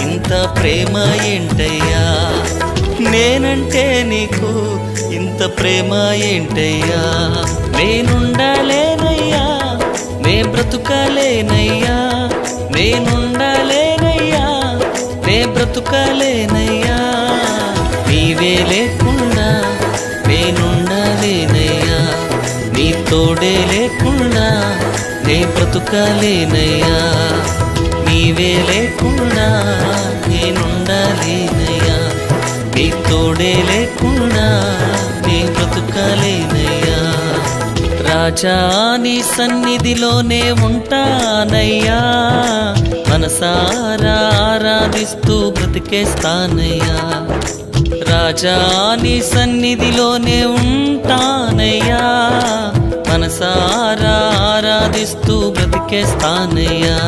ఇంత ప్రేమ ఏంటయ్యా, నేనంటే నీకు ఇంత ప్రేమ ఏంటయ్యా. నేనుండలేనయ్యా, నే బ్రతుకలేనయ్యా, నేనుండలేనయ్యా, నే బ్రతుకలేనయ్యా. నీవే లేకుండా నేనుండలేనయ్యా, నీ తోడే లేకుండా నే బ్రతుకలేనయ్యా. నీవే లేకుండా నేనుండలేనయ్యా, నీ తోడే లేకుండా నే బ్రతుకలేనయ్యా. రాజా నీ సన్నిధిలోనే ఉంటానయ్యా, మనసారా ఆరాధిస్తూ బ్రతికేస్తానయ్యా. రాజా నీ సన్నిధిలోనే ఉంటానయ్యా, మనసారా ఆరాధిస్తూ బ్రతికేస్తానయ్యా.